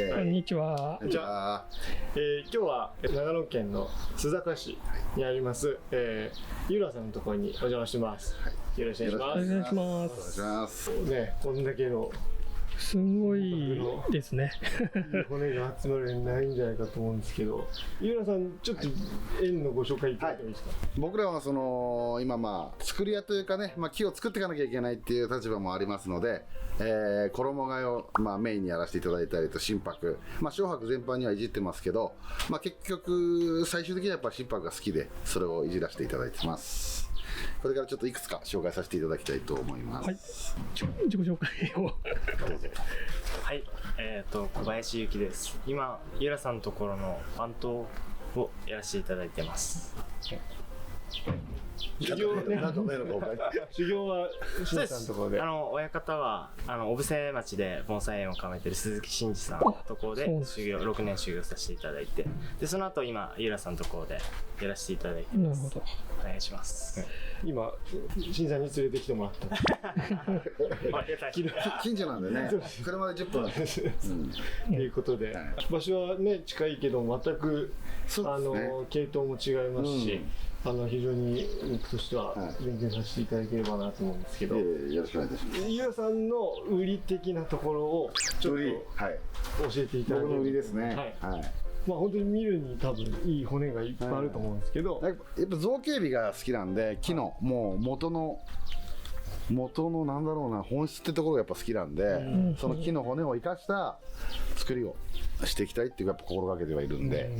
こんにちは。じゃあ、今日は長野県の須坂市にあります、ゆらさんのところにお邪魔します。よろしくお願いします。お願いしまお願いしす。ますね、こんだけのすごいですね。骨が集まるんないんじゃないかと思うんですけど、ゆらさん、ちょっと園のご紹介いただいてもいいですか。僕らは今作り屋というかね、木を作っていかなきゃいけないっていう立場もありますので、衣替えをメインにやらせていただいたりと心拍、小拍全般にはいじってますけど、結局最終的にはやっぱ心拍が好きでそれをいじらせていただいてます。これからちょっといくつか紹介させていただきたいと思います。はい、自己紹介を。はい、小林ゆきです。今、ゆらさんのところの番頭をやらせていただいてます。修行ね、修行は新さんのところで。親方は小布施町で盆栽園を構えてる鈴木真二さんのところで6年修行させていただいて、でその後今ゆらさんのところでやらせていただいてます。なるほど。お願いします。今、新さんに連れてきてもらった。近所なんでね、車で10分なんですということで、場所はね近いけど全く系統も違いますし、非常に僕としては勉強させていただければなと思うんですけど、よろしくお願いいたします。ゆらさんの売り的なところをちょっと教えていただければ。僕の売りですね。本当に見るに多分いい骨がいっぱいあると思うんですけど、やっぱ造形美が好きなんで、木のもう元のなんだろうな、本質ってところがやっぱ好きなんで、その木の骨を生かした作りをしていきたいっていうかやっぱ心がけてはいるんで、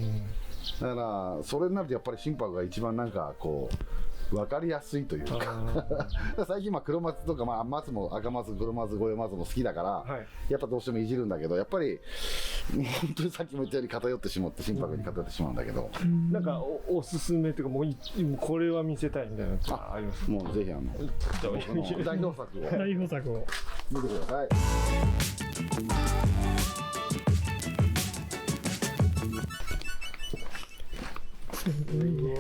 だからそれになるとやっぱり心拍が一番なんかこう分かりやすいというか最近黒松とか松も赤松、黒松、五葉松も好きだから、やっぱどうしてもいじるんだけど、やっぱり本当にさっきも言ったように偏ってしまって心拍に偏ってしまうんだけど、なんかおすすめというかもうこれは見せたいみたいなのありますか。もうぜひ僕の代表作を代表作を見てください。すす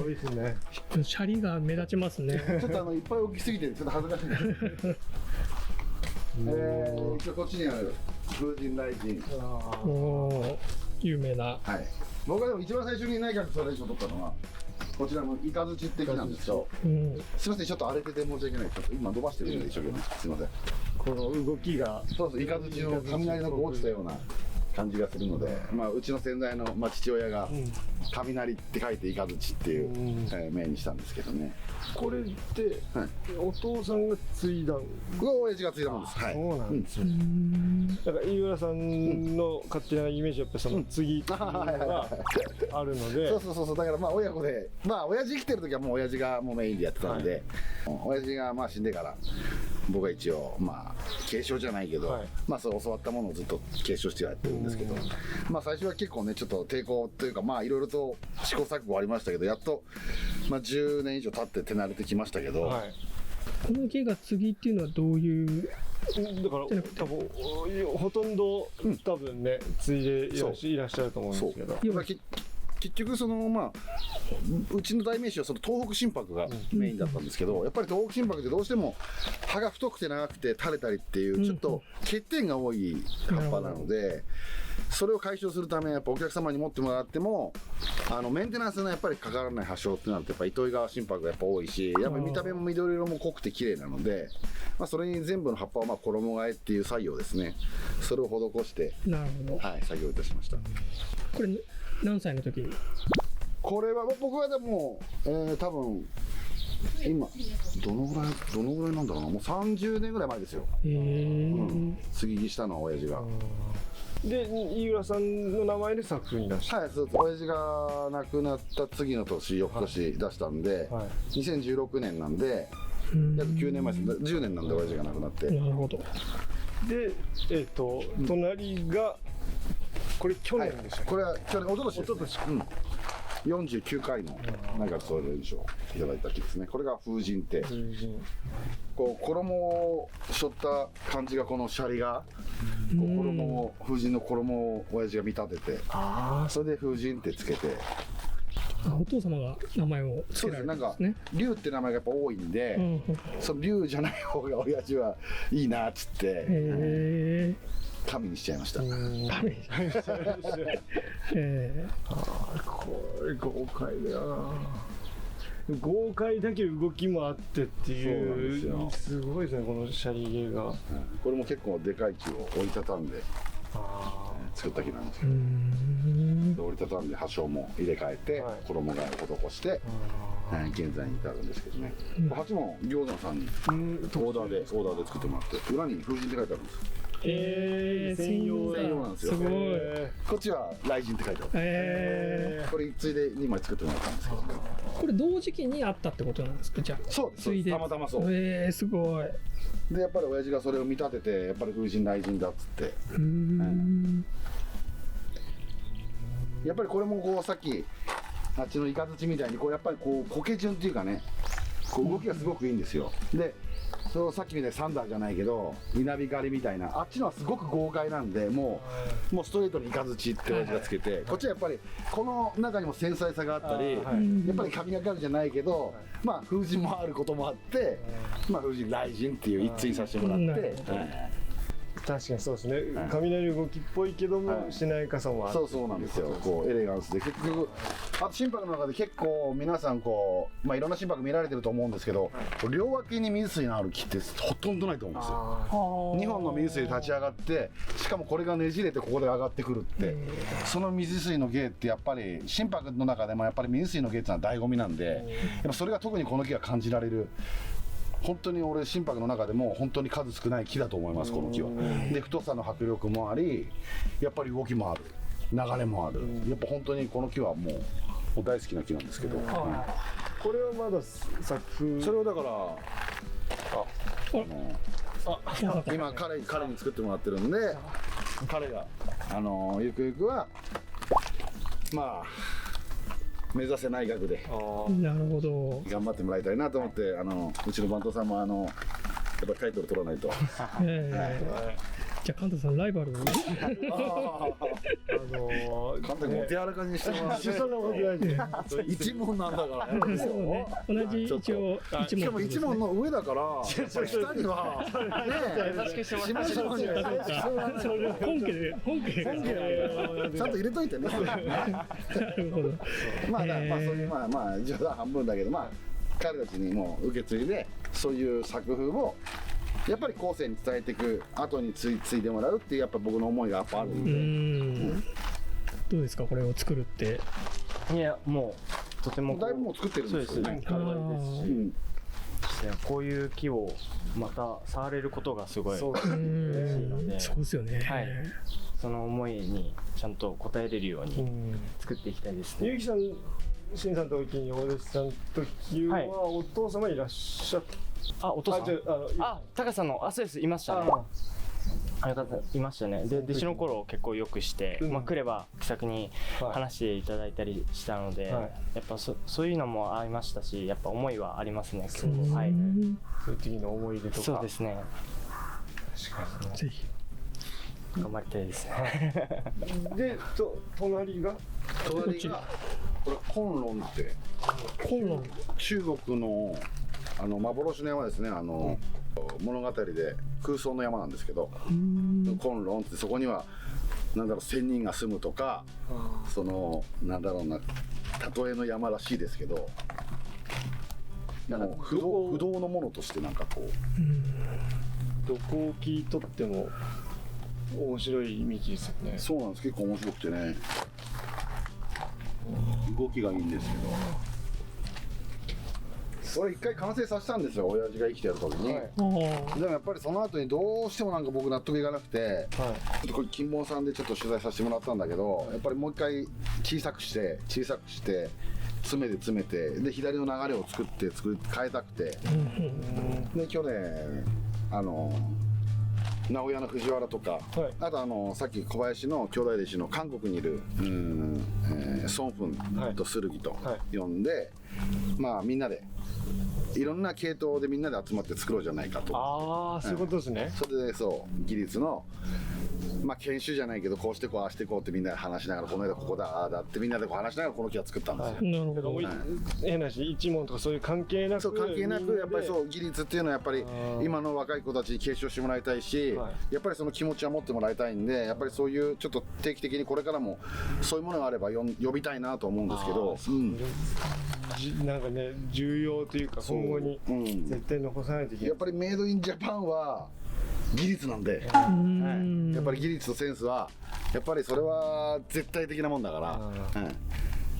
ごいですね。シャリが目立ちますね。ちょっといっぱい置きすぎてちょっと恥ずかしいんです一応こっちにある風神雷神、有名な。僕はでも一番最初に内閣総理大臣を取ったのはこちらのイカズチって木なんですよ。すいません、ちょっと荒れてて申し訳ない。ちょっと今伸ばしてるんで一生懸命すいません。この動きがイカズチの雷の落ちたような感じがするので、うちの先代の父親が雷って書いてイカズチっていう名にしたんですけどね。これってお父さんが継いだん？親父が継いだもんです。そうなんですよ。だから飯浦さんの勝手なイメージはやっぱその次っていうのがあるので、そうだから親子で親父生きてる時はもう親父がもうメインでやってたんで、親父が死んでから僕は一応継承じゃないけど、そう教わったものをずっと継承してやってるんですけど、最初は結構ねちょっと抵抗というかいろいろと試行錯誤ありましたけど、やっと10年以上経って手慣れてきましたけど、この木が次っていうのはどういう？だから多分ほとんど多分ね継いでいらっしゃると思うんですけど。結局うちの代名詞はその東北心拍がメインだったんですけど、やっぱり東北心拍ってどうしても葉が太くて長くて垂れたりっていうちょっと欠点が多い葉っぱなので、それを解消するためやっぱお客様に持ってもらってもメンテナンスのやっぱりかからない葉性ってなるとやっぱ糸魚川心拍がやっぱ多いし、やっぱり見た目も緑色も濃くて綺麗なので、それに全部の葉っぱは衣替えっていう作業ですね。それを施して作業いたしました。これ何歳の時に？これは僕はでも多分今どのぐらいなんだろうな、もう30年ぐらい前ですよ。継ぎしたのは親父が。で飯浦さんの名前で作品出した。そうです。親父が亡くなった次の年翌年出したんで、2016年なんで約9年前です。10年なんで親父が亡くなって。なるほど。で隣がこれ去年でしたっけ？これは去年、一昨年49回の内閣総理大臣賞をいただいた木ですね。これが風神って、こう衣を背負った感じが、このシャリが風神の衣を親父が見立てて、それで風神ってつけて。お父様が名前を付けられたんですね。なんか龍って名前がやっぱ多いんで、その龍じゃない方が親父はいいなっつって。神にしちゃいました。これ豪快だよな。豪快だけど動きもあってっていう、すごいですねこのシャリゲが。これも結構でかい木を折りたたんで作った木なんですけど、折りたたんで端をも入れ替えて衣替えを施して現在に至るんですけどね。鉢も餃子さんにオーダーで作ってもらって、裏に風神って書いてあるんです。専用なんですよ。すごい。こっちは雷神って書いてある。これついで2枚作ってもらったんですけど、これ同時期にあったってことなんですか？じゃあそうです。たまたまそう。すごい。でやっぱり親父がそれを見立てて、やっぱり風神雷神だっつって、やっぱりこれもこうさっきあっちのイカズチみたいにこうやっぱりこう苔順っていうかね、こう動きがすごくいいんですよ。でそうさっきみたいにサンダーじゃないけど稲光みたいな、あっちのはすごく豪快なんで、もうストレートにイカズチって親父がつけて、こっちはやっぱりこの中にも繊細さがあったり、やっぱり神がかるじゃないけど、まあ風神もあることもあって、まあ風神雷神っていう一対にさせてもらって。確かにそうですね、雷動きっぽいけどもしないかさもある。そうなんですよ。こうエレガンスで結局、あと心拍の中で結構皆さんこう、いろんな心拍見られてると思うんですけど、両脇に水水のある木ってほとんどないと思うんですよ。2本の水水で立ち上がって、しかもこれがねじれてここで上がってくるって、その水水の芸ってやっぱり心拍の中でもやっぱり水水の芸っていうのは醍醐味なんで、やっぱそれが特にこの木が感じられる。本当に俺心拍の中でも本当に数少ない木だと思います、この木は。で太さの迫力もあり、やっぱり動きもある、流れもある、やっぱ本当にこの木はもう大好きな木なんですけど、これはまだ作風、それをだから今彼に作ってもらってるんで、彼がゆくゆくはまあ目指せ内閣でなるほど頑張ってもらいたいなと思って、うちの番頭さんもやっぱタイトル取らないと。じゃあカンタさんライバル監督も手柔らかにしてもらって、そんなことないで一門なんだからね。そうね、同じ一応しかも一門の上だから下にはね本家でちゃんと入れといてね。なるほど。まあそういうまあ冗談半分だけど、まあ彼たちにも受け継いでそういう作風をやっぱり後世に伝えていく、後に継いでもらうっていうやっぱ僕の思いがやっぱあるんで。どうですかこれを作るって？いやもうとてもだいぶもう作ってるんですよね。こういう木をまた触れることがすごい嬉しいので、そうですよね。はい。その思いにちゃんと応えれるように作っていきたいですね。ゆうきさん、しんさんの時にお弟子さんの時はお父様いらっしゃった？お父さん。タカさんのそうです、いましたね。いましたね。で弟子の頃結構よくして、来れば気さくに話していただいたりしたので、やっぱそういうのもありましたし、やっぱ思いはありますね。はい。そういう時の思い出とか。そうですね。確かに。ぜひ頑張りたいですね。で、隣がこれ昆論って、中国の幻の山ですね。物語で空想の山なんですけど、昆論ってそこには1000人が住むとか、例えの山らしいですけど、不動のものとしてどこを切り取っても面白い幹ですよね。そうなんです。結構面白くてね、動きがいいんですけど。俺一回完成させたんですよ、親父が生きてる時に。でもやっぱりその後にどうしても僕納得いかなくて、ちょっとこれ金門さんでちょっと取材させてもらったんだけど、やっぱりもう一回小さくして詰めてで左の流れを変えたくて、で去年名古屋の藤原とか、あとさっき小林の兄弟弟子の韓国にいるソンフンとスルギと呼んで、まあみんなでいろんな系統でみんなで集まって作ろうじゃないかと。そういうことですね。それで技術のまあ研修じゃないけど、こうしてこうああしてこうってみんなで話しながら、この間ここだああだってみんなでこう話しながらこの木は作ったんですよ。なるほど。変な話、一門とかそういう関係なく、そう関係なくやっぱりそう技術っていうのはやっぱり今の若い子たちに継承してもらいたいし、やっぱりその気持ちは持ってもらいたいんで、やっぱりそういうちょっと定期的にこれからもそういうものがあれば呼びたいなと思うんですけど、なんかね重要というか今後に絶対残さないといけない。やっぱりメイドインジャパンは技術なんで、やっぱり技術とセンスはやっぱりそれは絶対的なもんだから、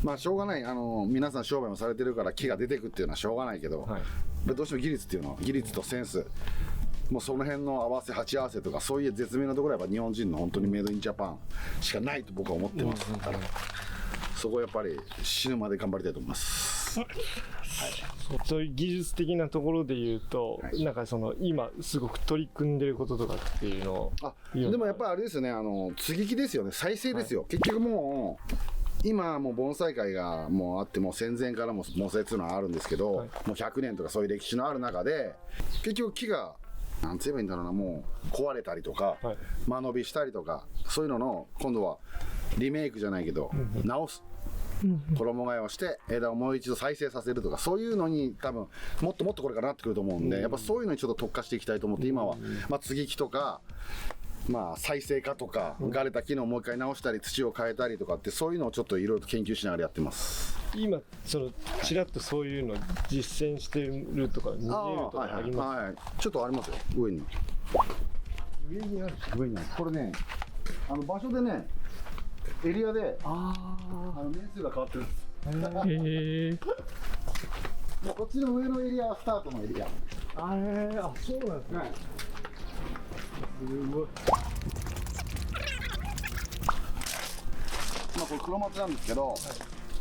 まあしょうがない、皆さん商売もされてるから木が出てくっていうのはしょうがないけど、どうしても技術っていうのは技術とセンス、もうその辺の合わせ鉢合わせとかそういう絶妙なところはやっぱ日本人の本当にメイドインジャパンしかないと僕は思ってますから、そこはやっぱり死ぬまで頑張りたいと思います。そういう技術的なところで言うと、なんかその今すごく取り組んでることとかっていうのを。でもやっぱりあれですよね、接ぎ木ですよね、再生ですよ、結局もう今もう盆栽界がもうあって、もう戦前からも盆栽っていうのはあるんですけど、もう100年とかそういう歴史のある中で結局木がなんて言えばいいんだろうな、もう壊れたりとか、間延びしたりとか、そういうのの今度はリメイクじゃないけど直す、衣替えをして枝をもう一度再生させるとか、そういうのに多分もっともっとこれからなってくると思うんで、やっぱそういうのにちょっと特化していきたいと思って、今はまあ接ぎ木とか、まあ再生化とか、枯れた木のもう一回直したり土を変えたりとかって、そういうのをちょっといろいろと研究しながらやってます。今そのちらっとそういうの実践してるとか見えるとかあります？ちょっとありますよ、上にある。これね、場所でね、エリアで年数が変わってるんです。こっちの上のエリアはスタートのエリア。そうなんですね。すごい。これ黒松なんですけど、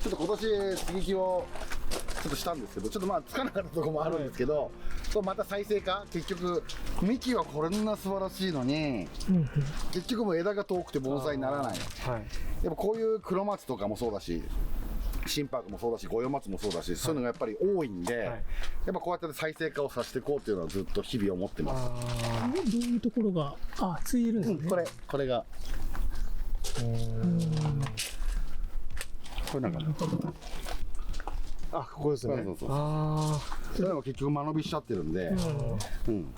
ちょっと今年接ぎ木をちょっとしたんですけど、ちょっとまあつかなかったところもあるんですけど、そうまた再生化、結局幹はこんな素晴らしいのに、結局もう枝が遠くて盆栽にならない。やっぱこういう黒松とかもそうだし、心拍もそうだし、五葉松もそうだし、そういうのがやっぱり多いんで、やっぱこうやって再生化をさせていこうっていうのはずっと日々思ってます。どういうところがついてるんですね。これがこれなんかここですね。それも結局間延びしちゃってるんで、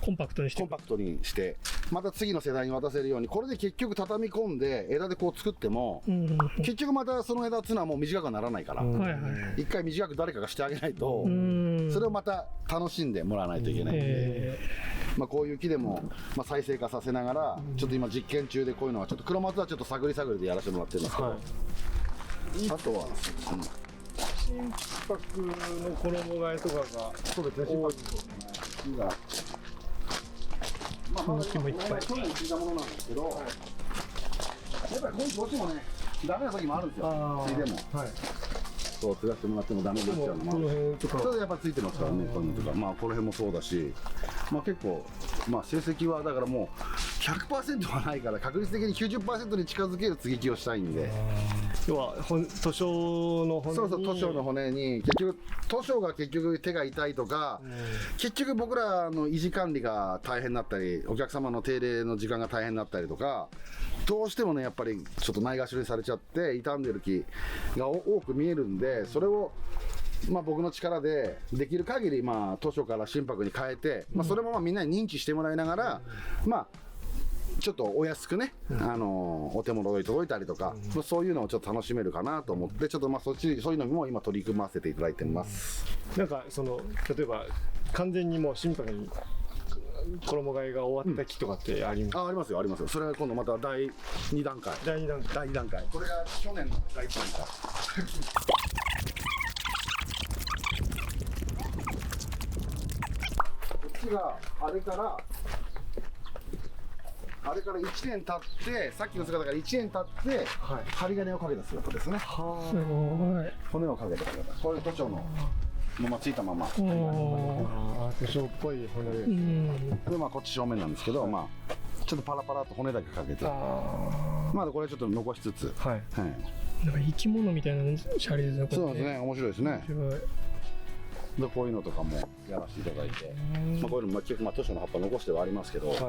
コンパクトにして、また次の世代に渡せるように、これで結局畳み込んで枝でこう作っても、結局またその枝っていうのはもう短くはならないから、一回短く誰かがしてあげないと、それをまた楽しんでもらわないといけないんで、こういう木でも再生化させながら、ちょっと今実験中でこういうのはちょっと黒松はちょっと探り探りでやらせてもらってるんですけど、あとは心拍の衣替えとかがそうですね、心拍がまだ今去年聞いたものなんですけど、やっぱりこういうどうしてもねダメな時もあるんですよ。ついでもそう継がせてもらってもダメになっちゃうのもあるし、それでやっぱついてますからね、このとかこの辺もそうだし、結構成績はだからもう100% はないから、確率的に 90% に近づける接ぎ木をしたいんで、要は図書の骨に、図書の骨に結局図書が結局手が痛いとか、結局僕らの維持管理が大変になったり、お客様の手入れの時間が大変になったりとか、どうしてもねやっぱりちょっとないがしろにされちゃって傷んでる木が多く見えるんで、それを僕の力でできる限り図書から心拍に変えて、それもみんなに認知してもらいながら、ちょっとお安くね、お手元に届いたりとか、そういうのをちょっと楽しめるかなと思って、ちょっとそういうのにも今取り組ませていただいてます。なんか例えば完全にもう心拍に衣替えが終わった木とかってあります？ありますよ、ありますよ。それは今度また第2段階。第2段階。これが去年の第1段階。こっちがあれから1年経って、さっきの姿から1年経って、針金をかけた姿ですね。すごい。骨をかけた姿。これ都庁のままついたまま。図書っぽい骨で。でこっち正面なんですけど、ちょっとパラパラと骨だけかけて、これちょっと残しつつ、なんか生き物みたいなシャレですね。そうですね、面白いですね。でこういうのとかもやらせていただいて、まあ、こういうのも結局図書の葉っぱ残してはありますけど、はい、こ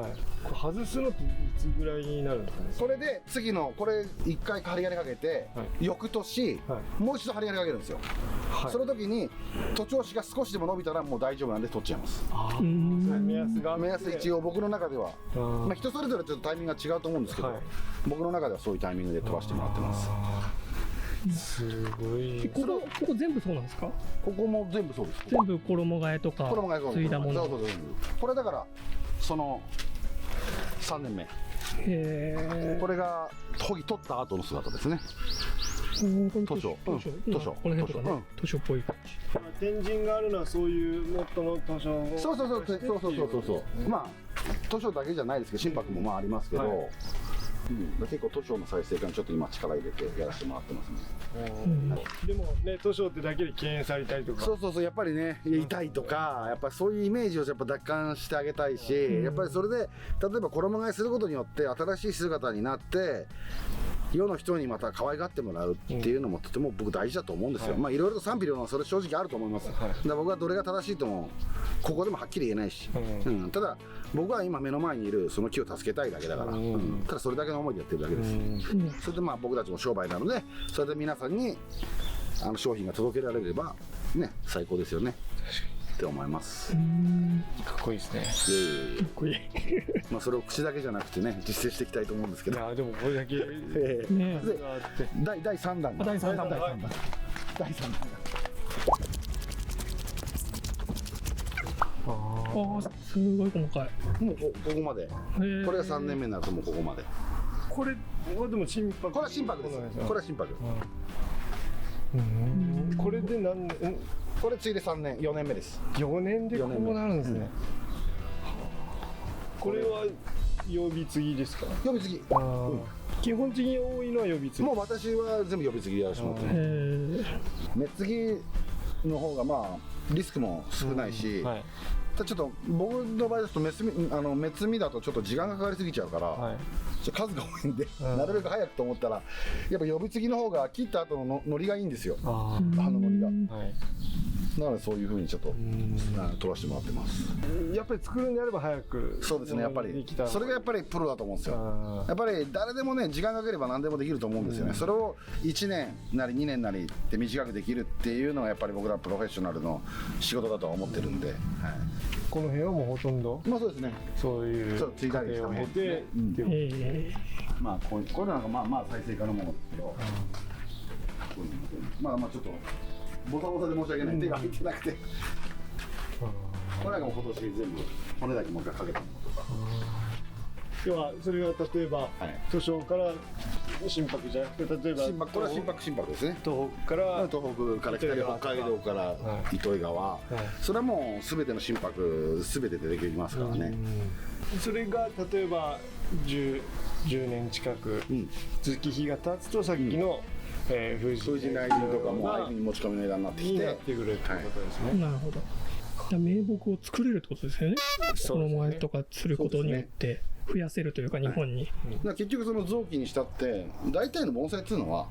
れ外すのっていつぐらいになるんですかね。それで次のこれ1回針金かけて、はい、翌年、はい、もう一度針金かけるんですよ、はい、その時に徒長枝が少しでも伸びたらもう大丈夫なんで取っちゃいます。目安が目安一応僕の中では、まあ、人それぞれちょっとタイミングが違うと思うんですけど、はい、僕の中ではそういうタイミングで飛ばしてもらってます。すごい。ここ全部そうなんですか？ここも全部そうです。全部衣替えとかついだもの。これだからその3年目。これが研ぎ取った後の姿ですね。図書。この辺とかね、図書っぽい感じ。天神があるのはそういう元の図書を。そう。まあ図書だけじゃないですけど、心拍もまあありますけど。はい、結構図書の再生からちょっと今力入れてやらせてもらってますね。でもね、図書ってだけで敬遠されたりとか。そうやっぱりね、痛いとかやっぱりそういうイメージをやっぱ奪還してあげたいし、やっぱりそれで例えば衣替えすることによって新しい姿になって世の人にまた可愛がってもらうっていうのもとても僕大事だと思うんですよ。まあいろいろと賛否両論それ正直あると思います。だから僕はどれが正しいともここでもはっきり言えないし、ただ僕は今目の前にいるその木を助けたいだけだから、ただそれだけの思いでやってるだけです。それでまあ僕たちも商売なので、それで皆さんに商品が届けられればね、最高ですよねって思います。かっこいいですね。かっこいい。まあそれを口だけじゃなくてね、実践していきたいと思うんですけど。いやでもこれだけね、第3弾。第3弾。ああ、すごい細かい。もうここまで。これが3年目になるともうここまで。これはでも心拍。これは心拍です。これは心拍。これで何年？これついで3年、4年目です。4年でこうなるんですね。これは呼び継ぎですか？呼び継ぎ。基本的に多いのは呼び継ぎ。もう私は全部呼び継ぎやらせてもらってます。目継ぎの方がまあリスクも少ないし、ちょっと僕の場合ですと目摘みだとちょっと時間がかかりすぎちゃうから、数が多いんで、なるべく早くと思ったらやっぱ呼び継ぎの方が切った後のノリがいいんですよ。葉のノリが。なのでそういう風にちょっと取らせてもらってます。やっぱり作るんであれば早く。そうですね、やっぱりそれがやっぱりプロだと思うんですよ。やっぱり誰でもね、時間かければ何でもできると思うんですよね。それを1年なり2年なりって短くできるっていうのがやっぱり僕らプロフェッショナルの仕事だとは思ってるんで、この辺はもうほとんどまあそうですね、そういう過程を経て、まあこれなんかまあ再生可のものですけど、まあちょっとボタボタで申し訳ない、手が入ってなくて、これなんかも今年全部骨だけもう一回かけたものとか。要はそれは例えば図書から心拍じゃなくて、例えばこれは心拍ですね。東北から北で北海道から糸魚川、それはもう全ての心拍全てでできますからね。それが例えば10年近く月日が経つとさっきの風神雷神とかもああいうふうに持ち込みの枝になってきてなってくるってことですね。なるほど。名木を作れるってことですよね。衣替えとかすることによって増やせるというか、日本に。結局その臓器にしたって大体の盆栽っていうのは、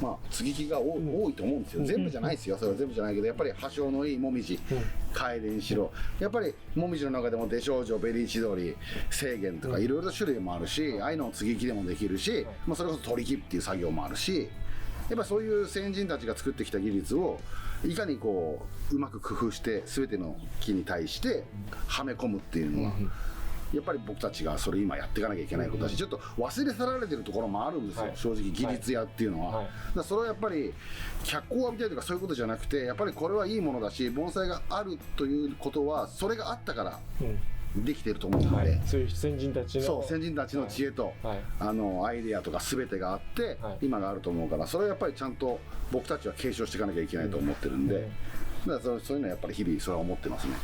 まあ接ぎ木が多いと思うんですよ。全部じゃないですよ。それは全部じゃないけど、やっぱり葉性のいいもみじ、カエデにしろ、やっぱりもみじの中でも出生女、ベリーチドリ、清源とかいろいろ種類もあるし、ああいうのを接ぎ木でもできるし、まあそれこそ取り木っていう作業もあるし。やっぱそういう先人たちが作ってきた技術をいかにこうまく工夫して全ての木に対してはめ込むっていうのはやっぱり僕たちがそれ今やっていかなきゃいけないことだし、ちょっと忘れ去られてるところもあるんですよ、正直技術屋っていうのは。だからそれはやっぱり脚光を浴びたいとかそういうことじゃなくて、やっぱりこれはいいものだし盆栽があるということはそれがあったからできてると思うので、そういう先人たちの知恵と、アイデアとか全てがあって、今があると思うから、それはやっぱりちゃんと僕たちは継承していかなきゃいけないと思ってるんで、だからそういうのはやっぱり日々それは思ってますね。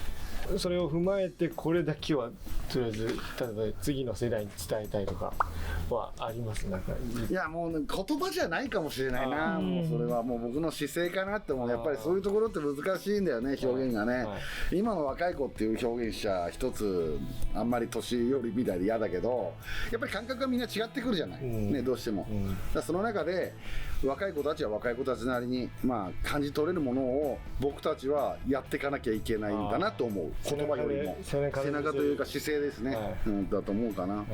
それを踏まえてこれだけはとりあえず例えば次の世代に伝えたいとかはあります？なんかいやもう、ね、言葉じゃないかもしれないな。もうそれはもう僕の姿勢かなって思う。やっぱりそういうところって難しいんだよね、表現がね。今の若い子っていう表現者一つあんまり年寄りみたいで嫌だけど、やっぱり感覚がみんな違ってくるじゃない、ね、どうしても。だからその中で若い子たちは若い子たちなりに、まあ、感じ取れるものを僕たちはやっていかなきゃいけないんだなと思う。言葉よりも背中というか姿勢ですね、だと思うかな。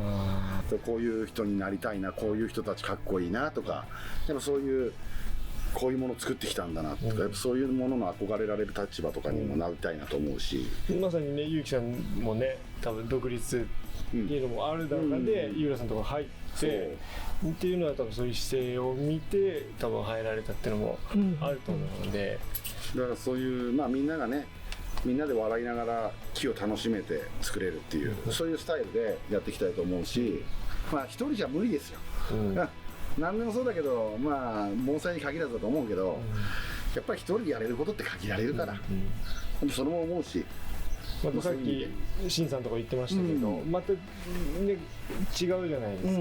こういう人になりたいな、こういう人たちかっこいいなとか、やっぱそういうこういうものを作ってきたんだなとか、やっぱそういうものの憧れられる立場とかにもなりたいなと思うし、まさにね、ゆうきさんもね、多分独立っていうのもある中で、井浦さんとか入ってっていうのは多分そういう姿勢を見て多分入られたっていうのもあると思うので、だからそういう、まあ、みんながね、みんなで笑いながら木を楽しめて作れるっていう、そういうスタイルでやっていきたいと思うし、まあ一人じゃ無理ですよ、何でもそうだけど、まあ盆栽に限らずだと思うけど、やっぱり一人でやれることって限られるから、それも思うし。またさっきシンさんとか言ってましたけど、またね違うじゃないで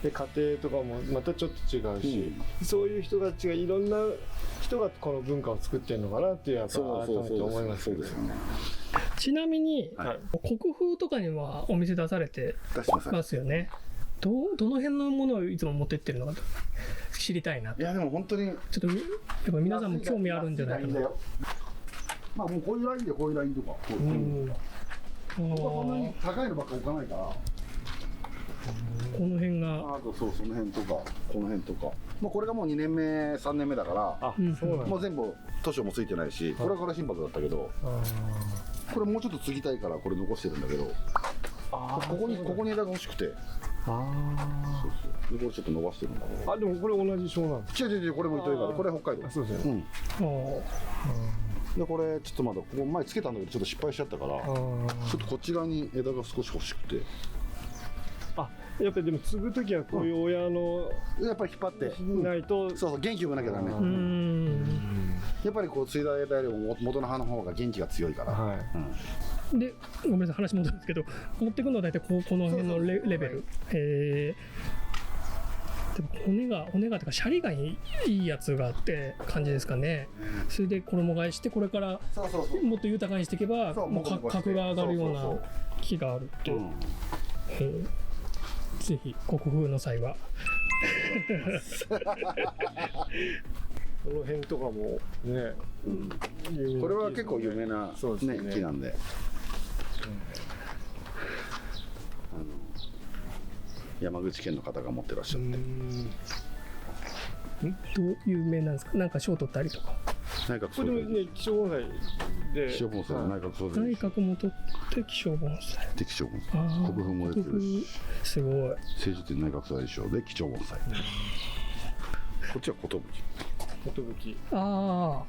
すか、で家庭とかもまたちょっと違うし、そういう人たちがいろんな人がこの文化を作ってるのかなっていう、やっぱ改めて思いますよね。ちなみに、国風とかにはお店出されてますよね。どの辺のものをいつも持ってってるのか知りたいな。いやでも本当にちょっとやっぱ皆さんも興味あるんじゃないかな。まあもうこういうラインでこういうラインとか、僕はそんなに高いのばっか置かないから、この辺が、あとそう、その辺とか、この辺とか、もうこれがもう2年目、3年目だから、もう全部図書もついてないし、これから心拍だったけど、これもうちょっと継ぎたいからこれ残してるんだけど、ここに枝が欲しくて、そうそう、これちょっと伸ばしてるんだけど。でもこれ同じ湘南？違う、これも糸魚川で、これ北海道。そうですよね。でこれちょっとまだここ前つけたんだけどちょっと失敗しちゃったから、ちょっとこっち側に枝が少し欲しくて。やっぱりでも継ぐ時はこういう親のやっぱり引っ張ってないと、そう元気よくなきゃダメ。やっぱりこう継いだ枝よりも元の葉の方が元気が強いから。でごめんなさい話戻るんですけど、持ってくるのは大体この辺のレベル。でも骨がとかシャリがいいやつがあって感じですかね。それで衣替えしてこれからもっと豊かにしていけばもう格が上がるような木があるって。ぜひ国風の際はこの辺とかもね、これは結構有名な木なんで、山口県の方が持ってらっしゃって。どう有名なんですか？なんか賞取ったりとか。これもね、希少盆栽で。希少盆栽、内閣総理。内閣も取って希少盆栽。で希少盆栽。国風も出てるし。すごい。政治内閣総理賞で希少盆栽。こっちは寿。寿。あ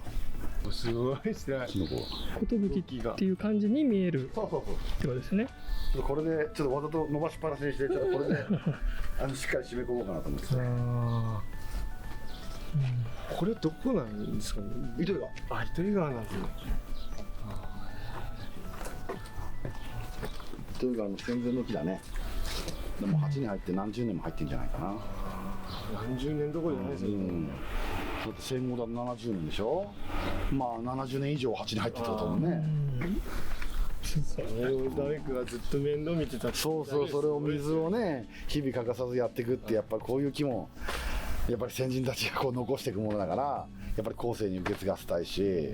あ。すごいですね。寿っていう感じに見える。ってことですね。これでちょっとわざと伸ばしっぱなしにして、ちょっとこれでしっかり締め込もうかなと思って。これどこなんですかね？糸魚川。糸魚川なんですね。糸魚川の戦前の木だね。でも鉢に入って何十年も入ってんじゃないかな。何十年どころじゃないですよね。だって戦後だと70年でしょ。まあ70年以上鉢に入ってたと思うね。誰かがずっと面倒見てた。そう、それを水をね日々欠かさずやっていくって、やっぱりこういう木もやっぱり先人たちがこう残していくものだから、やっぱり後世に受け継がせたいし。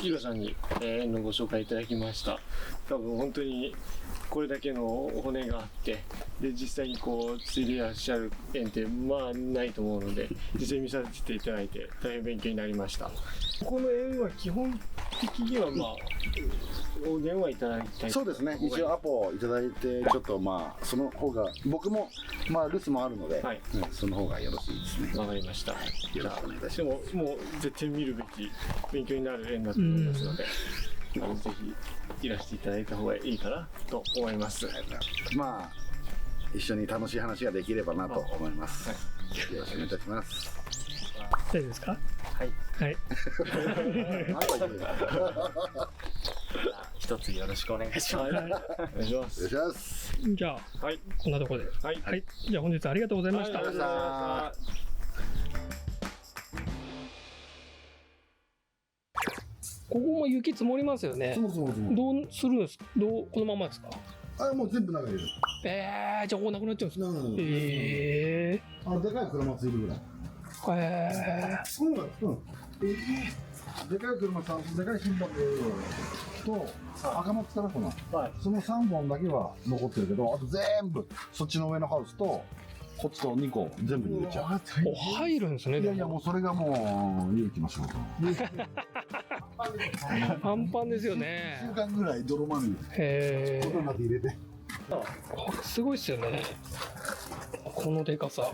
井浦さんに園のご紹介いただきました。多分本当にこれだけの骨があって、で実際にこう継いでいらっしゃる園ってまあないと思うので、実際見させていただいて大変勉強になりました。この園は基本的にはまあお電話いただきたい。そうですね、一応アポをいただいて、ちょっとまあその方が僕もまあ留守もあるので、その方がよろしいですね。わかりました。よろしくお願いいたします。でももう絶対見るべき勉強になる園だと思いますので、ぜひいらしていただいた方がいいかなと思います。まあ一緒に楽しい話ができればなと思います。よろしくお願いいたします。大丈夫ですか？はいはい。一つよろしくお願いします。お願いします。お願いします。じゃあ、はい、こんなところで。はい、はい。じゃあ本日はありがとうございました。ありがとうございました。ここも雪積もりますよね。そうそうそう。どうするんですか？このままですか？あ、もう全部中に入れる。じゃあここなくなっちゃうんですか？でかい車ついるぐらい。そうなんです。でかい車さ、でかい心拍と赤松からかな、はい、その3本だけは残ってるけど、あと全部そっちの上のハウスとこっちと2個全部入れちゃう。入るんですね。いやいや、もうそれがもう勇気の仕事。パンパンですよね。1週間ぐらい泥まみれ。ことになって入れて。すごいっすよね。このでかさ。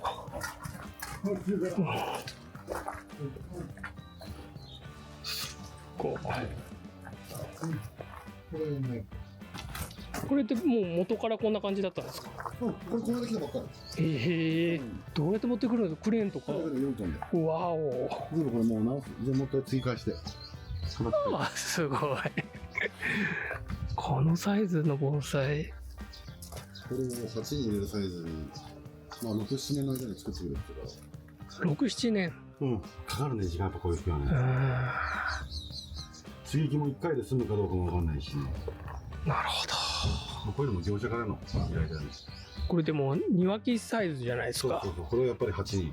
これってもう元からこんな感じだったんですか？これこれで来たばっかり。どうやって持ってくるの？クレーンとか。わお。全部これもう直す。じゃあもう一回追加して。あ、すごい。このサイズの盆栽。これを8に入れるサイズに、まあ6、7年の間に作ってくれるけど。6、7年。うん、かかるね、時間やっぱこういう時はね。接ぎ木も1回で済むかどうかもわかんないし。なるほど。こういうのも業者からの依頼だね。これでも庭木サイズじゃないですか。そうそうそう、これはやっぱり8に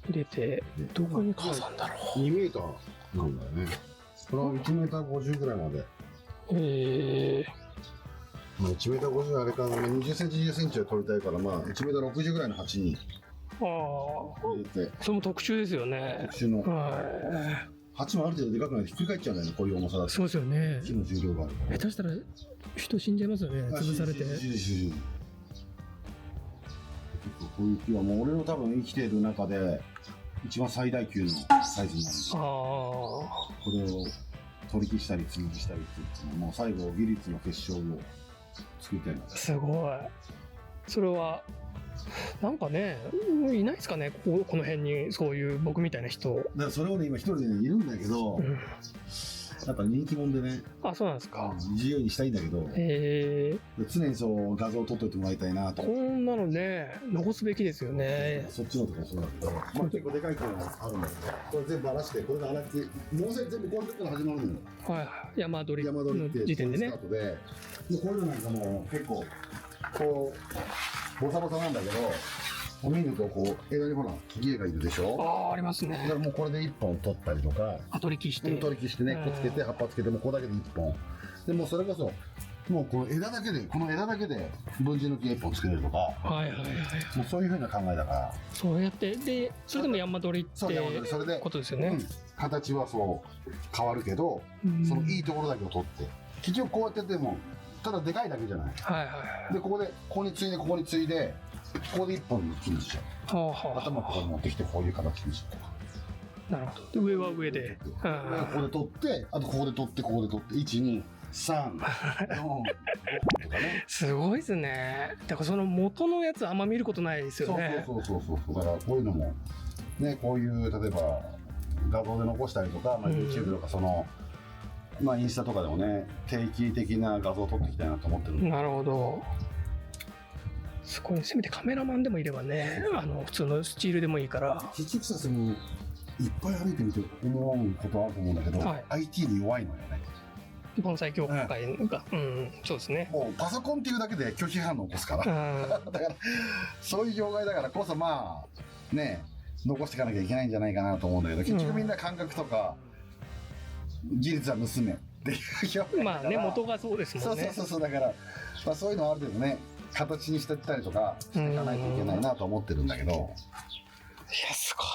入れて、どこにかさんだろう。2メーターなんだよね。これは1メーター50ぐらいまで。まあ1メーター50あれかな、20センチ20センチは取りたいから、まあ1メーター60ぐらいの8に入れて。それも特殊ですよね。特殊の。8もある程度でかくないとひっくり返っちゃうんだよね、こういう重さだと。そうですよね。木の重量がある。下手したら人死んじゃいますよね、潰されて。こういう木はもう俺の多分生きている中で一番最大級のサイズになるんで、これを取り消したり継ぎしたりっていうのもう最後技術の結晶を作りたいな。すごい。それはなんかね、いないですかね、この辺にそういう僕みたいな人。だからそれをね、今一人でねいるんだけど、やっぱ人気者でね。あ、そうなんですか。自由にしたいんだけど、常にそう画像を撮っといてもらいたいなと。こんなのね、残すべきですよね。そっちのとかそうだけど、まあ結構でかいのがあるんだけど、これ全部荒らして、これが荒らして、もう全部こういうとこから始まるのよ。山取りの時点でね。でこういうのなんかもう結構こうボサボサなんだけど、見るとこう枝にほら芸がいるでしょ。ありますね。だからもうこれで1本取ったりとか、取り消して根っこつけて葉っぱつけてもこれだけで1本でもうそれこそもうこの枝だけで分子抜き1本作れるとか、もうそういうふうな考えだから、そうやってでそれでも山取りってそれでことですよね。形はそう変わるけど、そのいいところだけを取って結局こうやっててもただでかいだけじゃない。でここに継いでここに継いでここで1本に切りしちゃう。頭ここに持ってきてこういう形にしちゃう。なるほど。上は上で。ここで取ってあとここで取ってここで取って1、2、3、4、5とかね。すごいですね。だからその元のやつあんま見ることないですよね。そうだからこういうのもね、こういう例えば画像で残したりとか、YouTube とかそのインスタとかでもね定期的な画像を撮っていきたいなと思ってる。なるほど。すごい、せめてカメラマンでもいればね、普通のスチールでもいいから。結局さ、いっぱい歩いてみて思うことあると思うんだけど、IT に弱いのよね。盆栽協会が、そうですね。もうパソコンっていうだけで拒否反応を起こすから。だからそういう業界だからこそね残していかなきゃいけないんじゃないかなと思うんだけど、結局みんな感覚とか技術は盗めっていう表現だから。元がそうですもんね。そうだから、そういうのはある程度ね形にしていったりとかしていかないといけないなと思ってるんだけど。いや、すごい。